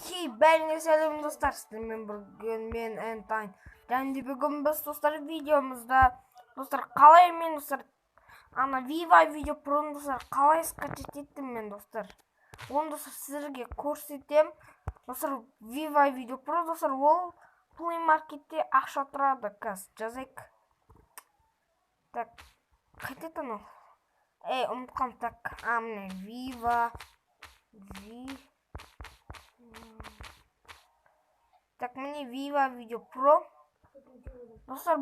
Бәріңе сәлем достар, сіздермен бүгін мен Энтайн. Және бүгін біз достар видеомызда достар қалай мен достар Viva Video Pro'ны достар қалай скачать еттім мен достар. Оны достар сіздерге көрсетем. Достар Viva Video Pro достар ол Play Marketте ақша тұрады. Қазір жазайық. Так, қайтетін ол? Ұмытқам. Так, міне Viva Так, міне Viva Video Pro. Достар,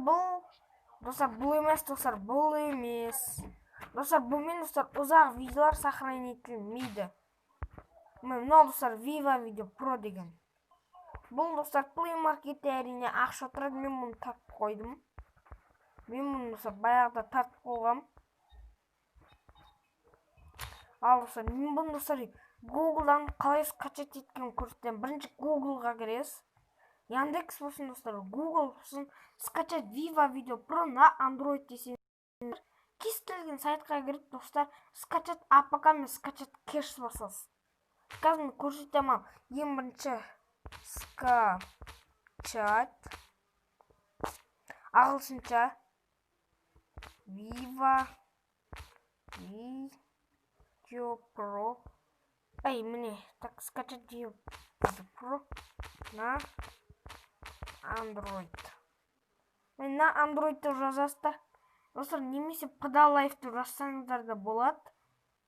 бұл емес, достар, бұл емес. Достар, бұлмен достар ұзақ видеолар сохранить етілмейді. Мынау достар Viva Video Pro деген. Бұл достар Play Marketте әрине ақша тұрады. Мен мұны тартып қойдым. Мен мұны достар баяғыда тартып қойғам. Ал достар, мен бұны достар Google'дан қалай скачать еткен көрсетем. Бірінші Google'ға кіресіз. Яндекс болсын достар, Google болсын, скачать Viva Video Pro на Android десеңіздер, кез келген сайтқа кіріп достар, скачать APK мен скачать кэш басасыз. Қазір мен көрсетем ал. Ең бірінші скачать ағылшынша Viva Video Pro. Міне, так, скачать Viva Video Pro на Android. Мен на Android'ты жазасыздар. Достар, немесе Pedalife-ті жазсаңыздар да болады.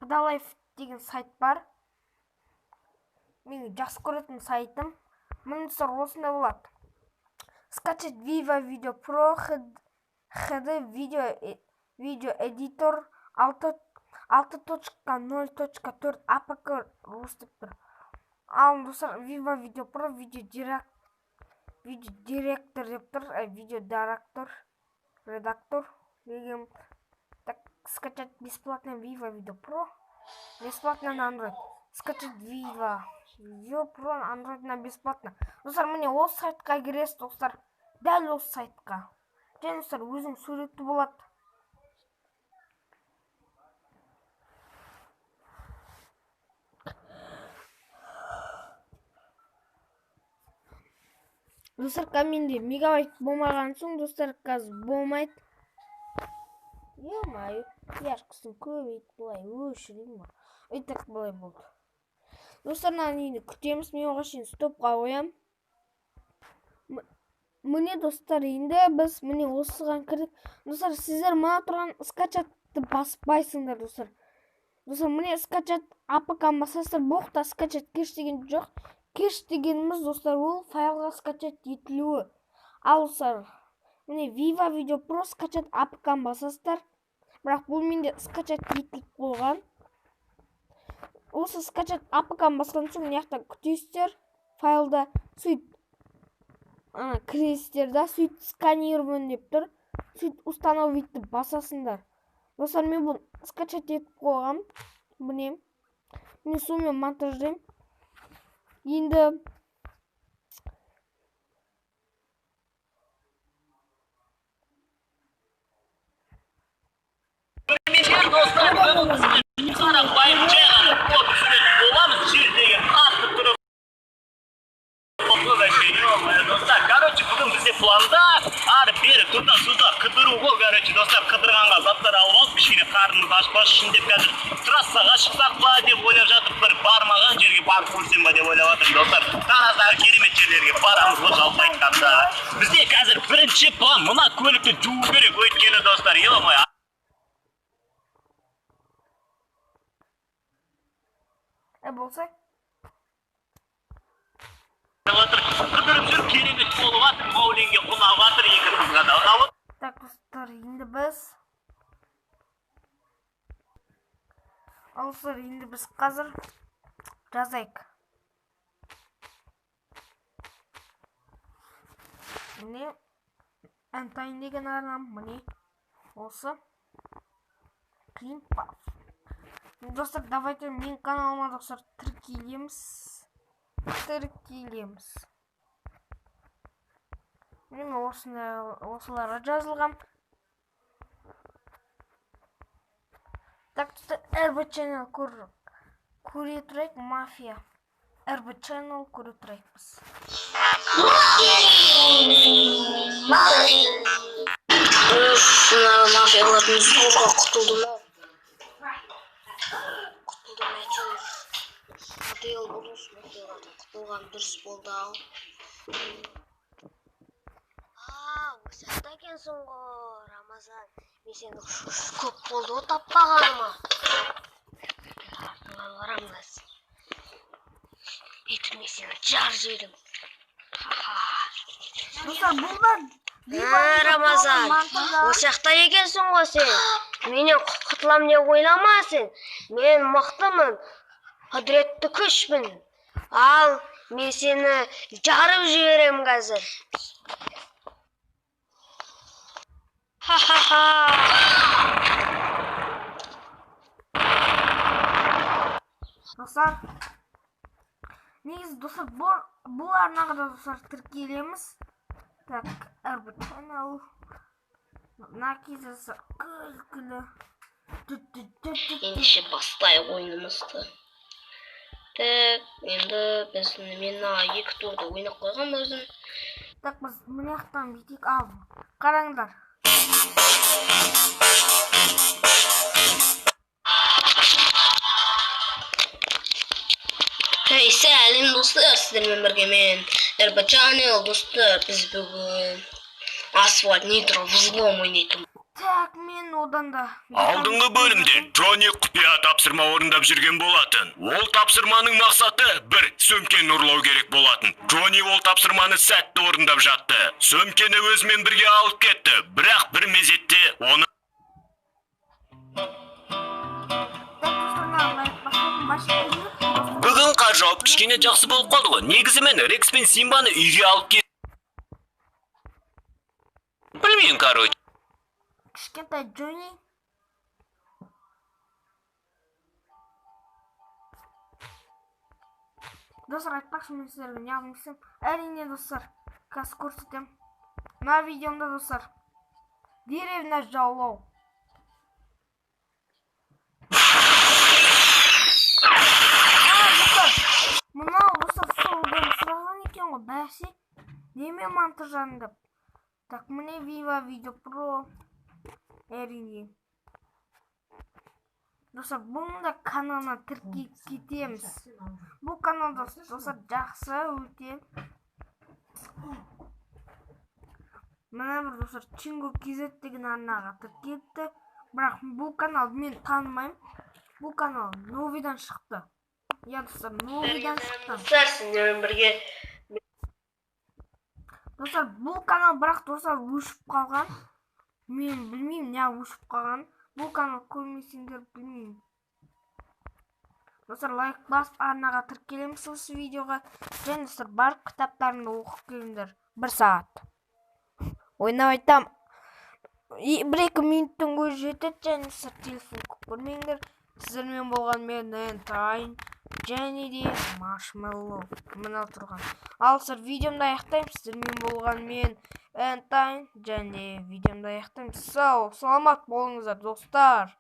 Pedalife деген сайт бар. Менің жақсы көретін сайтым. Мен достар осында болады. Скачать Viva Video Pro HD Video Editor 6.0.4 APK рустып тұр. Ал достар, Viva Video Pro Video Director деп тұр, редактор деген. Так, скачать бесплатно Viva Video Pro, бесплатно на Android. Скачать Viva Video Pro на Android на бесплатно. Достар, міне осы сайтқа кіресіз достар, дәл осы сайтқа. Және достар, өзің суретті болады. Достар, каменде мегабайт болмаған соң, достар, қазір болмайды. Е-май, яркосын көбейт, бұлай өшірейін ба. Так, бұлай болды. Достар, енді күтеміз, мен оға шейін стопқа қоям. Міне достар, енді біз міне осыған кірдік. Достар, сіздер мына тұрған скачатты баспайсыңдар, достар. Достар, міне скачат APK басасыздар, боқта скачат кеш деген жоқ. Кеш дегеніміз, достар, ол файлға скачать етілуі. Ал достар, міне Viva Video Pro скачать APK басасыздар. Бірақ бұл менде скачать етіліп болған. Осы скачать APK басқан соң мынаяқта күтесіздер. Файлда сөйт кіресіздер да, сөйт сканирован деп тұр. Сөйт установитті басасыңдар. Достар, мен бұл скачать етіп қойғам. Мен сонымен монтаждайым. Енді қарапайым жай ғана код үстінде боламыз, жер деген атып тұрып. Достар, короче, бүгін бізде планда ары-бері тұта-сұта қыдыру ғой, короче, достар, қыдырғанға заттар алып алып, кішкене қарнымыз ашпас үшін деп қазір трассаға шықсақ па деп ойлап жатып, бір бармаған жерге барып көрсем ба деп ойлап жатырмын, достар. Тараздағы керемет жерлерге барамыз ғой, жалпы айтқанда. Бізде қазір бірінші план мына көлікті жуу керек, өйткені достар, е-май. Болса? Қыдырып жүріп керемет болып жатыр, Мауленге құлап жатыр, екі қызға да. Так, достар, енді біз қазір жазайық. Міне Энтайн деген арнам, міне осы Климпав. Достар, давайте мен каналыма достар тіркелеміз. Мен осыларға жазылғам. Так, достар, әрбір ченел көре тұрайық, мафия. RB Channel көріп тұрайықпыз. Мафиялардың zorға құтылдым. Құтылдым әйтеуір. Адел болушы мафиялардан құтылған дұрыс болды ау. Осы жақта екенсің ғой, Рамазан. Мен сені көп болды ғой таппағаныма. Рамаз. Бетім мен сені жар жедім. Рамазан, осы жақта екенсің ғой сен. Менен құтылам не ойламасын. Мен мықтымын, құдіретті күшпін. Ал мен сені жарып жіберем қазір. Достар, негізі достар, бұл арнаға да достар тіркелеміз. Так, RB Channel. Накизасы күлкілі. Ендеше бастайық ойынымызды. Так, енді біз мен екі турды ойнап қойған өзім. Так, біз міне жақтан бүйтейік. Ал, қараңдар. Сәлем достар, сіздермен бірге мен RB Channel достар. Біз бүгін асфальт нитро взлом ойнайтын. Так, мен одан да. Алдыңғы бөлімде Джонни құпия тапсырма орындап жүрген болатын. Ол тапсырманың мақсаты бір сөмкені ұрлау керек болатын. Джонни ол тапсырманы сәтті орындап жатты. Сөмкені өзімен бірге алып кетті, бірақ бір мезетте оны бүгін қар жауып кішкене жақсы болып қалды ғой. Негізі мен Рекс пен Симбаны үйге алып кет. Білмеймін, короче. Кішкентай Джонни. Достар, айтпақшы мен сіздерге не алмайсың. Әрине достар, қазір көрсетем. Мына видеомда достар, деревня жаулау. Мынау достар солдан сұраған екен ғой, бәсе неме монтаждадың деп. Так, міне Viva Video Pro. Әрине. Достар, бұның да каналына тіркеп кетеміз. Бұл каналда достар жақсы өте. Мына бір достар Чинго KZ деген арнаға тіркепті. Бірақ бұл канал мен танымаймын. Бұл канал новидан шықты. Я достар, новидан шықты. Сіздермен бірге. Достар, бұл канал бірақ достар өшіп қалған. Мен білмеймін не өшіп қалған. Бұл канал көрмесеңдер білмеймін. Достар, лайк басып арнаға тіркелеміз осы видеоға. Және достар, барып кітаптарымды оқып келіңдер. 1 сағат. Ойнап айтам. 1-2 минуттың өзі жетеді. Және достар, телефон көрмеңдер. Сіздермен болған мен Энтайн. Және де Маршмеллоу. Мына тұрған. Ал сіздер видеомды аяқтаймын. Сіздермен болған мен Энтайн. Және видеомды аяқтаймын. Сау, саламат болыңыздар достар.